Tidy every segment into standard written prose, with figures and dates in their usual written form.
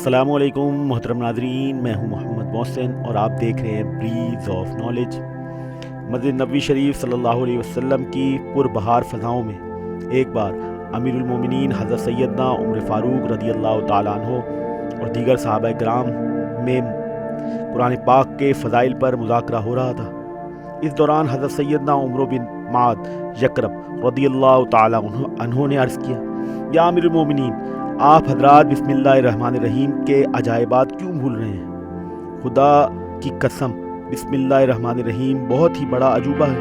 अस्सलामु अलैकुम मोहतरम नाज़रीन, मैं हूं मोहम्मद मोहसिन और आप देख रहे हैं ब्रीज ऑफ नॉलेज। मस्जिद नबवी शरीफ सल्लल्लाहु अलैहि वसल्लम की पुरबहार फ़ज़ाओं में एक बार अमीरुल मोमिनीन हज़रत सैयदना उमर फ़ारूक रज़ियल्लाहु ताला अन्हो और दीगर सहाबा किराम में कुरान पाक के फ़ज़ाइल पर मुज़ाकरा हो रहा था। इस दौरान हज़रत सैयदना उमर बिन माद यकरब रज़ियल्लाहु ताला अन्हो ने अर्ज़ किया, या अमीरुल मोमिनीन, आप हजरात बिस्मिल्लाहिर्रहमानिर्रहीम के अजायबात क्यों भूल रहे हैं? खुदा की कसम, बिस्मिल्लाहिर्रहमानिर्रहीम बहुत ही बड़ा अजूबा है।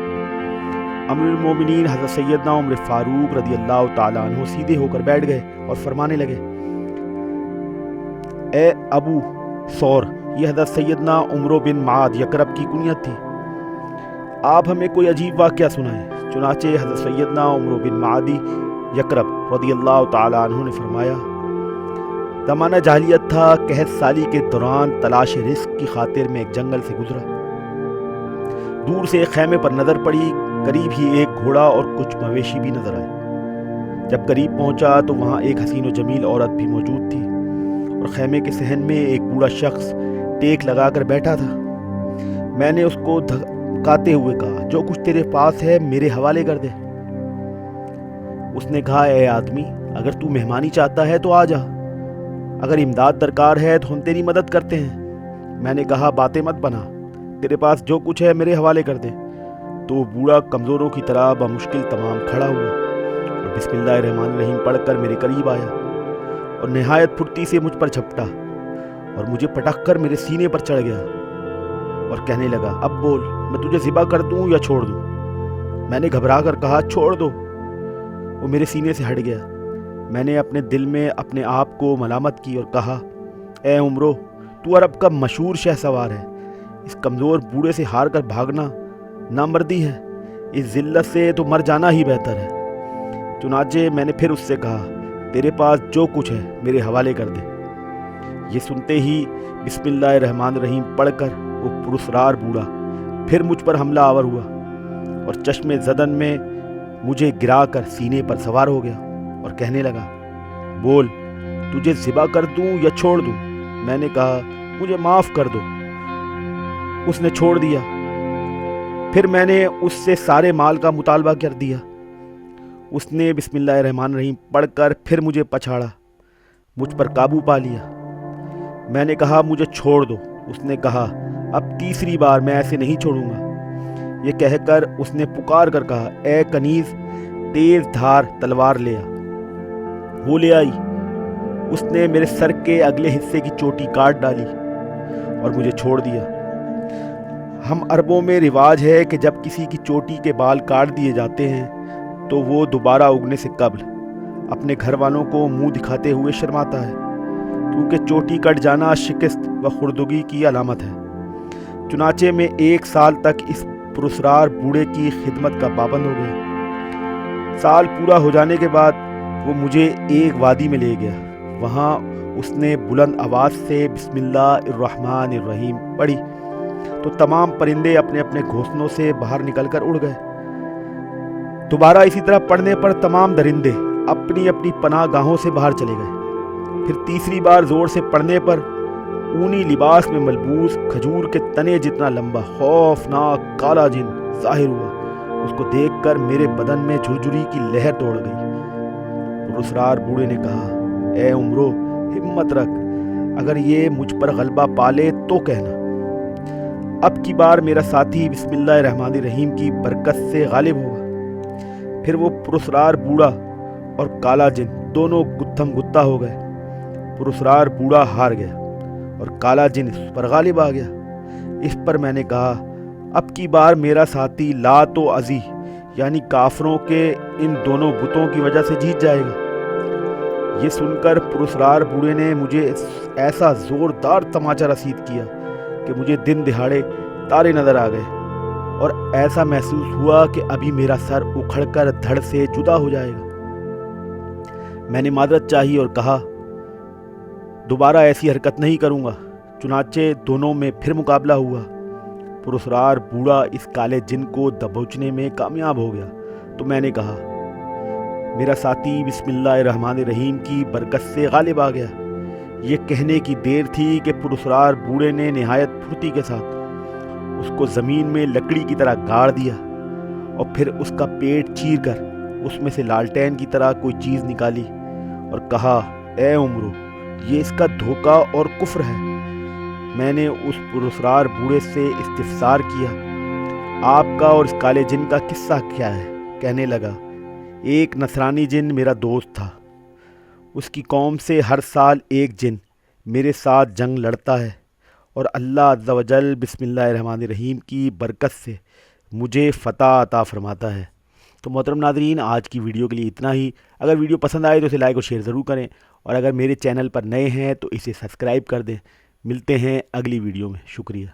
अमीरुल मोमिनीन हज़रत सैयदना उमर फ़ारूक रज़ियल्लाहु ताला अन्हु सीधे होकर बैठ गए और फरमाने लगे, ए अबू सौर, ये हज़रत सैयदना उमर बिन माद यकरब की कुनियत थी, आप हमें कोई अजीब वाक़या सुनाएं। चुनाचे हज़रत सैयदना उमर बिन मादी यकरब रज़ियल्लाहु ताला अन्हु ने फरमाया, ज़माना जाहिलियत था, कहत साली के दौरान तलाश रिस्क की खातिर में एक जंगल से गुजरा। दूर से एक खैमे पर नज़र पड़ी, करीब ही एक घोड़ा और कुछ मवेशी भी नजर आए। जब करीब पहुंचा तो वहां एक हसीन व जमील औरत भी मौजूद थी और खैमे के सहन में एक बूढ़ा शख्स टेक लगाकर बैठा था। मैंने उसको धकाते हुए कहा, जो कुछ तेरे पास है मेरे हवाले कर दे। उसने कहा, ए आदमी, अगर तू मेहमानी चाहता है तो आ जा, अगर इमदाद दरकार है तो हम तेरी मदद करते हैं। मैंने कहा, बातें मत बना, तेरे पास जो कुछ है मेरे हवाले कर दे। तो बूढ़ा कमज़ोरों की तरह बमुश्किल तमाम खड़ा हुआ और बिस्मिल्लाहिर्रहमानिर्रहीम पढ़कर मेरे करीब आया और नहायत फुर्ती से मुझ पर झपटा और मुझे पटक कर मेरे सीने पर चढ़ गया और कहने लगा, अब बोल, मैं तुझे ज़िबा कर दूं या छोड़ दूं? मैंने घबरा कर कहा, छोड़ दो। वो मेरे सीने से हट गया। मैंने अपने दिल में अपने आप को मलामत की और कहा, ए उमरो, तू अरब का मशहूर शहसवार है, इस कमज़ोर बूढ़े से हार कर भागना नामर्दी है, इस ज़िल्लत से तो मर जाना ही बेहतर है। चुनाचे मैंने फिर उससे कहा, तेरे पास जो कुछ है मेरे हवाले कर दे। ये सुनते ही बिस्मिल्लाहिर्रहमानिर्रहीम पढ़कर वो पुरस्कार बूढ़ा फिर मुझ पर हमला आवर हुआ और चश्मे ज़दन में मुझे गिराकर सीने पर सवार हो गया और कहने लगा, बोल, तुझे ज़िबा कर दूं या छोड़ दूं? मैंने कहा, मुझे माफ़ कर दो। उसने छोड़ दिया। फिर मैंने उससे सारे माल का मुतालबा कर दिया। उसने बिस्मिल्लाहिर्रहमानिर्रहीम पढ़कर फिर मुझे पछाड़ा, मुझ पर काबू पा लिया। मैंने कहा, मुझे छोड़ दो। उसने कहा, अब तीसरी बार मैं ऐसे नहीं छोड़ूंगा। ये कहकर उसने पुकार कर कहा, ए कनीज़, तेज धार तलवार ले आ। वो ले आई। उसने मेरे सर के अगले हिस्से की चोटी काट डाली और मुझे छोड़ दिया। हम अरबों में रिवाज है कि जब किसी की चोटी के बाल काट दिए जाते हैं तो वो दोबारा उगने से कब्ल अपने घर वालों को मुंह दिखाते हुए शर्माता है, क्योंकि चोटी कट जाना शिकस्त व खुर्दगी की अलामत है। चुनाचे में 1 साल तक इस पुरस्कार बूढ़े की खिदमत का पाबंद हो गया। साल पूरा हो जाने के बाद वो मुझे एक वादी में ले गया। वहाँ उसने बुलंद आवाज़ से बिस्मिल्लाहिर्रहमानिर्रहीम पढ़ी तो तमाम परिंदे अपने अपने घोंसलों से बाहर निकलकर उड़ गए। दोबारा इसी तरह पढ़ने पर तमाम दरिंदे अपनी अपनी पनाहगाहों से बाहर चले गए। फिर तीसरी बार जोर से पढ़ने पर ऊनी लिबास में मलबूस खजूर के तने जितना लंबा खौफनाक काला जिन जाहिर हुआ। उसको देखकर मेरे बदन में झुरझुरी की लहर दौड़ गई। पुरस्कार बूढ़े ने कहा, ए उमरो, हिम्मत रख, अगर ये मुझ पर गलबा पाले तो कहना। अब की बार मेरा साथी बिस्मिल्लाहिर्रहमानिर्रहीम की बरकत से गालिब होगा। फिर वो पुरस्कार बूढ़ा और काला जिन दोनों गुत्थम गुत्ता हो गए। पुरस्कार बूढ़ा हार गया और काला जिन इस पर गालिब आ गया। इस पर मैंने कहा, अब की बार मेरा साथी लात व अज़ी यानी काफरों के इन दोनों बुतों की वजह से जीत जाएगा। ये सुनकर पुरस्कार बूढ़े ने मुझे ऐसा ज़ोरदार तमाचा रसीद किया कि मुझे दिन दिहाड़े तारे नज़र आ गए और ऐसा महसूस हुआ कि अभी मेरा सर उखड़कर धड़ से जुदा हो जाएगा। मैंने मादरत चाही और कहा, दोबारा ऐसी हरकत नहीं करूँगा। चुनाचे दोनों में फिर मुकाबला हुआ। पुरस्कार बूढ़ा इस काले जिन को दबोचने में कामयाब हो गया तो मैंने कहा, मेरा साथी बिस्मिल्लाहिर्रहमानिर्रहीम की बरकत से गालिब आ गया। یہ کہنے کی دیر تھی کہ پراسرار بوڑھے نے نہایت پھرتی کے ساتھ اس کو زمین میں لکڑی کی طرح گاڑ دیا اور پھر اس کا پیٹ چیر کر اس میں سے لالٹین کی طرح کوئی چیز نکالی اور کہا، اے عمرو، یہ اس کا دھوکہ اور کفر ہے۔ میں نے اس پراسرار بوڑھے سے استفسار کیا، آپ کا اور اس کالے جن کا قصہ کیا ہے؟ کہنے لگا، ایک نصرانی جن میرا دوست تھا، اس کی قوم سے ہر سال ایک جن میرے ساتھ جنگ لڑتا ہے اور اللہ عز و جل بسم اللہ الرحمن الرحیم کی برکت سے مجھے فتح عطا فرماتا ہے۔ تو محترم ناظرین، آج کی ویڈیو کے لیے اتنا ہی۔ اگر ویڈیو پسند آئے تو اسے لائک اور شیئر ضرور کریں، اور اگر میرے چینل پر نئے ہیں تو اسے سبسکرائب کر دیں۔ ملتے ہیں اگلی ویڈیو میں، شکریہ۔